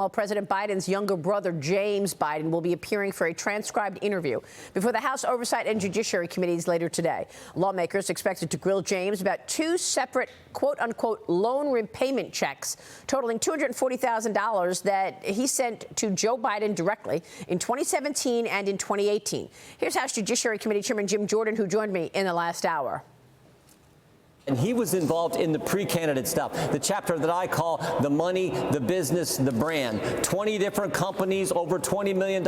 Well, President Biden's younger brother, James Biden, will be appearing for a transcribed interview before the House Oversight and Judiciary Committees later today. Lawmakers expected to grill James about two separate, quote-unquote, loan repayment checks totaling $240,000 that he sent to Joe Biden directly in 2017 and in 2018. Here's House Judiciary Committee Chairman Jim Jordan, who joined me in the last hour. And he was involved in the pre-candidate stuff, the chapter that I call the money, the business, the brand. 20 different companies, over $20 million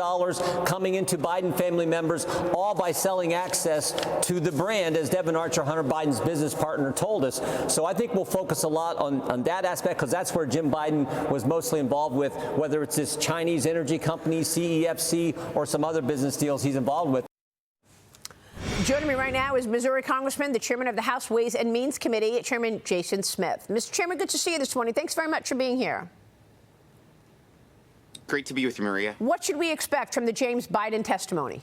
coming into Biden family members, all by selling access to the brand, as Devin Archer, Hunter Biden's business partner, told us. So I think we'll focus a lot on that aspect, because that's where Jim Biden was mostly involved with, whether it's this Chinese energy company, CEFC, or some other business deals he's involved with. Joining me right now is Missouri Congressman, the chairman of the House Ways and Means Committee, Chairman Jason Smith. Mr. Chairman, good to see you this morning. Thanks very much for being here. Great to be with you, Maria. What should we expect from the James Biden testimony?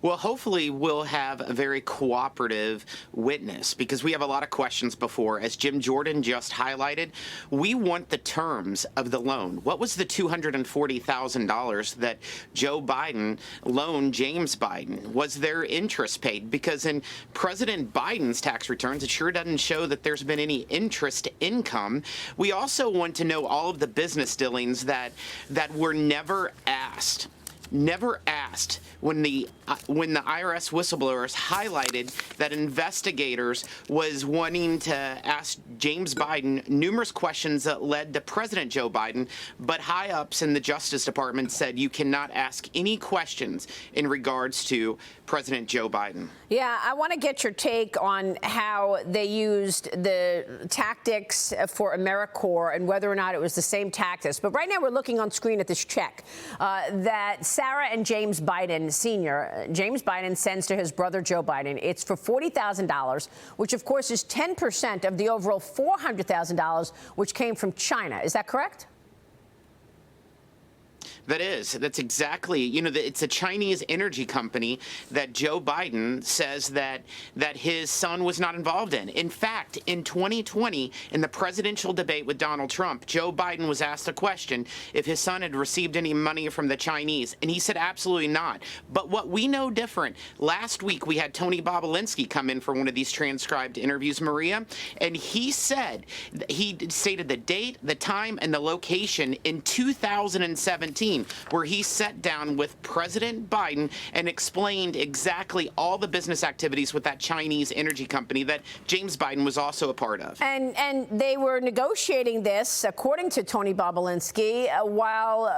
Well, hopefully we'll have a very cooperative witness, because we have a lot of questions before. As Jim Jordan just highlighted, we want the terms of the loan. What was the $240,000 that Joe Biden loaned James Biden? Was there interest paid? Because in President Biden's tax returns, it sure doesn't show that there's been any interest income. We also want to know all of the business dealings that were never asked. Never asked when the IRS whistleblowers highlighted that investigators was wanting to ask James Biden numerous questions that led to President Joe Biden, but high-ups in the Justice Department said you cannot ask any questions in regards to President Joe Biden. Yeah, I want to get your take on how they used the tactics for AmeriCorps and whether or not it was the same tactics. But right now we're looking on screen at this check that Sarah and James Biden Sr., James Biden sends to his brother Joe Biden. It's for $40,000, which of course is 10% of the overall $400,000, which came from China. Is that correct? That's exactly, it's a Chinese energy company that Joe Biden says that his son was not involved in. In fact, in 2020, in the presidential debate with Donald Trump, Joe Biden was asked a question if his son had received any money from the Chinese, and he said absolutely not. But what we know different, last week we had Tony Bobolinsky come in for one of these transcribed interviews, Maria, and he stated the date, the time, and the location in 2017, where he sat down with President Biden and explained exactly all the business activities with that Chinese energy company that James Biden was also a part of. And they were negotiating this, according to Tony Bobolinsky, while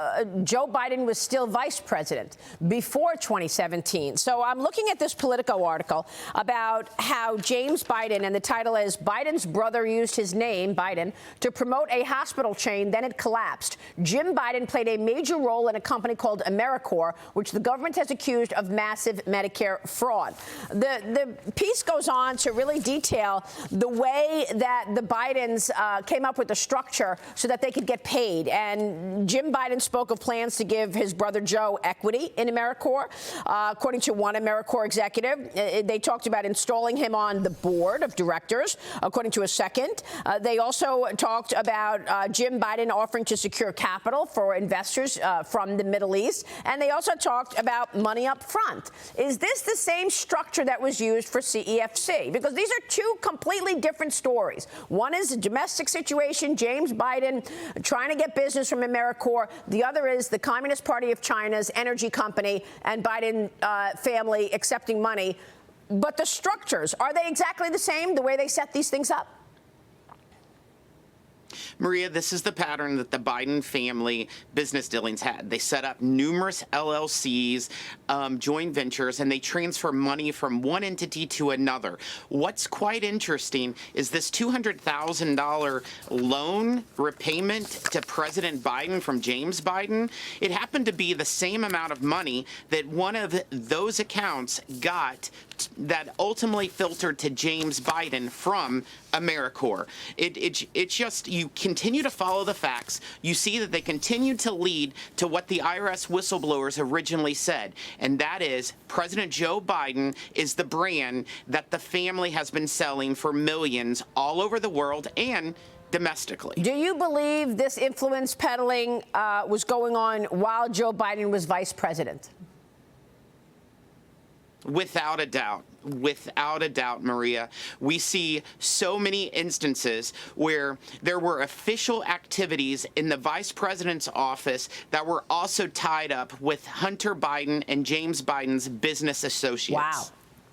Joe Biden was still vice president before 2017. So I'm looking at this Politico article about how James Biden, and the title is Biden's brother used his name, Biden, to promote a hospital chain, then it collapsed. Jim Biden played a major role in a company called AmeriCorps, which the government has accused of massive Medicare fraud. The piece goes on to really detail the way that the Bidens came up with the structure so that they could get paid. And Jim Biden spoke of plans to give his brother Joe equity in AmeriCorps. According to one AmeriCorps executive, they talked about installing him on the board of directors. According to a second, they also talked about Jim Biden offering to secure capital for investors from the Middle East, and they also talked about money up front. Is this the same structure that was used for CEFC? Because these are two completely different stories. One is a domestic situation, James Biden trying to get business from AmeriCorps. The other is the Communist Party of China's energy company and Biden family accepting money. But the structures, are they exactly the same, the way they set these things up? Maria, this is the pattern that the Biden family business dealings had. They set up numerous LLCs, joint ventures, and they transfer money from one entity to another. What's quite interesting is this $200,000 loan repayment to President Biden from James Biden. It happened to be the same amount of money that one of those accounts got that ultimately filtered to James Biden from AmeriCorps. It's just, you continue to follow the facts. You see that they continue to lead to what the IRS whistleblowers originally said, and that is President Joe Biden is the brand that the family has been selling for millions all over the world and domestically. Do you believe this influence peddling was going on while Joe Biden was vice president? Without a doubt. Without a doubt, Maria. We see so many instances where there were official activities in the vice president's office that were also tied up with Hunter Biden and James Biden's business associates. Wow.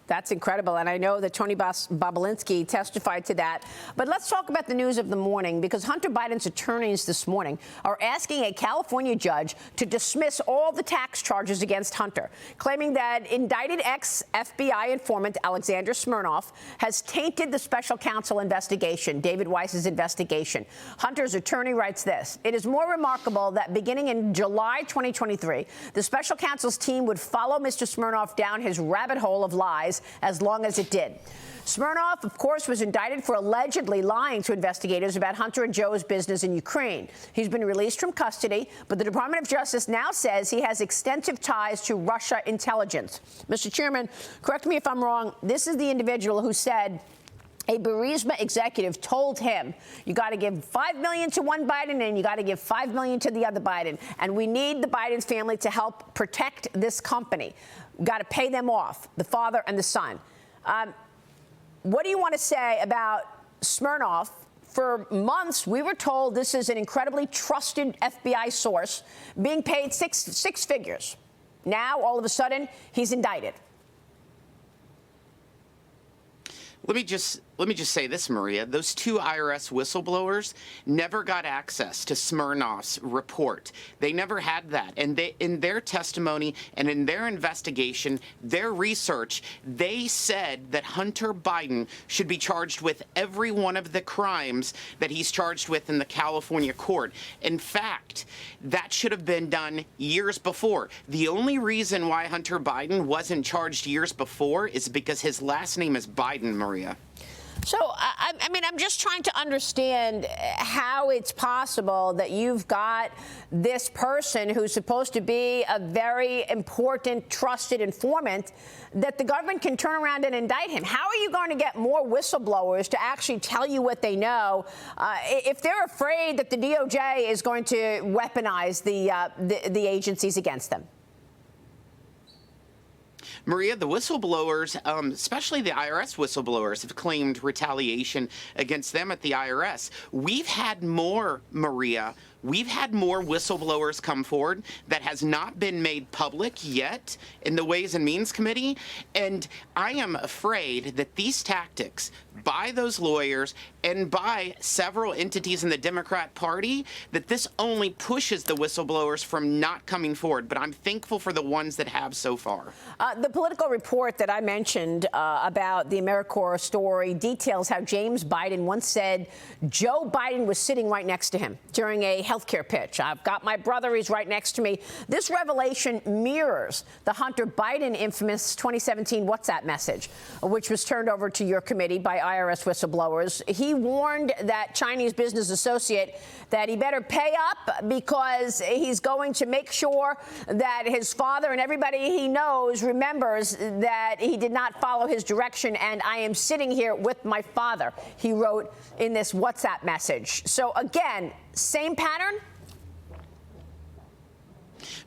That's incredible. And I know that Tony Bobulinski testified to that. But let's talk about the news of the morning, because Hunter Biden's attorneys this morning are asking a California judge to dismiss all the tax charges against Hunter, claiming that indicted ex-FBI informant Alexander Smirnov has tainted the special counsel investigation, David Weiss's investigation. Hunter's attorney writes this: "It is more remarkable that beginning in July 2023, the special counsel's team would follow Mr. Smirnov down his rabbit hole of lies as long as it did." Smirnov, of course, was indicted for allegedly lying to investigators about Hunter and Joe's business in Ukraine. He's been released from custody, but the Department of Justice now says he has extensive ties to Russia intelligence. Mr. Chairman, correct me if I'm wrong. This is the individual who said a Burisma executive told him, you got to give $5 million to one Biden and you got to give $5 million to the other Biden. And we need the Biden family to help protect this company. We've got to pay them off, the father and the son. What do you want to say about Smirnov? For months, we were told this is an incredibly trusted FBI source being paid six figures. Now, all of a sudden, he's indicted. Let me just say this, Maria. Those two IRS whistleblowers never got access to Smirnov's report. They never had that. And in their testimony and in their investigation, their research, they said that Hunter Biden should be charged with every one of the crimes that he's charged with in the California court. In fact, that should have been done years before. The only reason why Hunter Biden wasn't charged years before is because his last name is Biden, Maria. So, I mean, I'm just trying to understand how it's possible that you've got this person who's supposed to be a very important, trusted informant, that the government can turn around and indict him. How are you going to get more whistleblowers to actually tell you what they know if they're afraid that the DOJ is going to weaponize the agencies against them? Maria, the whistleblowers, especially the IRS whistleblowers, have claimed retaliation against them at the IRS. We've had more, Maria. We've had more whistleblowers come forward that has not been made public yet in the Ways and Means Committee. And I am afraid that these tactics by those lawyers and by several entities in the Democrat Party, that this only pushes the whistleblowers from not coming forward. But I'm thankful for the ones that have so far. The Political report that I mentioned about the AmeriCorps story details how James Biden once said Joe Biden was sitting right next to him during a healthcare pitch. I've got my brother, he's right next to me. This revelation mirrors the Hunter Biden infamous 2017 WhatsApp message, which was turned over to your committee by IRS whistleblowers. He warned that Chinese business associate that he better pay up because he's going to make sure that his father and everybody he knows remembers that he did not follow his direction, and I am sitting here with my father, he wrote in this WhatsApp message. So again, same pattern?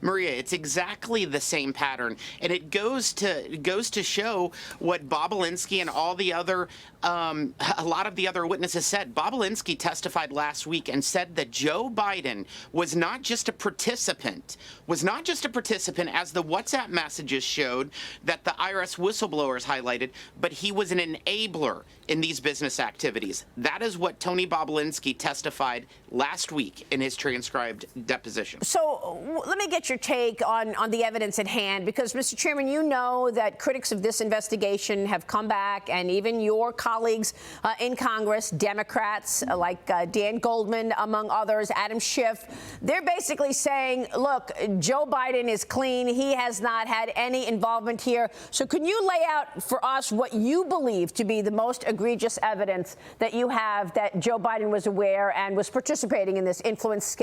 Maria, it's exactly the same pattern, and it goes to show what Bobulinski and all the other, a lot of the other witnesses said. Bobulinski testified last week and said that Joe Biden was not just a participant, as the WhatsApp messages showed that the IRS whistleblowers highlighted, but he was an enabler in these business activities. That is what Tony Bobulinski testified last week in his transcribed deposition. So let me get your take on the evidence at hand, because, Mr. Chairman, you know that critics of this investigation have come back, and even your colleagues in Congress, Democrats like Dan Goldman, among others, Adam Schiff, they're basically saying, look, Joe Biden is clean. He has not had any involvement here. So can you lay out for us what you believe to be the most egregious evidence that you have that Joe Biden was aware and was participating in this influence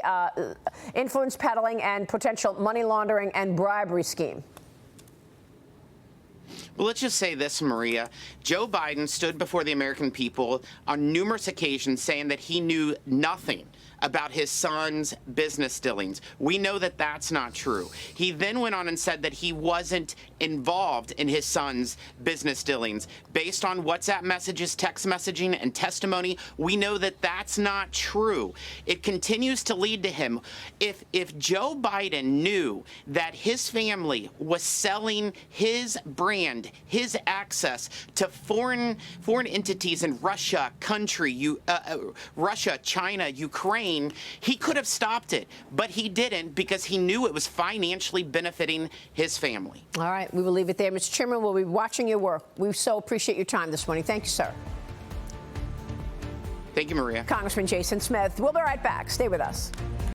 peddling and potential money laundering and bribery scheme? Well, let's just say this, Maria. Joe Biden stood before the American people on numerous occasions saying that he knew nothing about his son's business dealings. We know that that's not true. He then went on and said that he wasn't involved in his son's business dealings. Based on WhatsApp messages, text messaging, and testimony, we know that that's not true. It continues to lead to him. If Joe Biden knew that his family was selling his brand, his access to foreign entities in Russia, Russia, China, Ukraine, he could have stopped it, but he didn't because he knew it was financially benefiting his family. All right, we will leave it there. Mr. Chairman, we'll be watching your work. We so appreciate your time this morning. Thank you, sir. Thank you, Maria. Congressman Jason Smith. We'll be right back. Stay with us.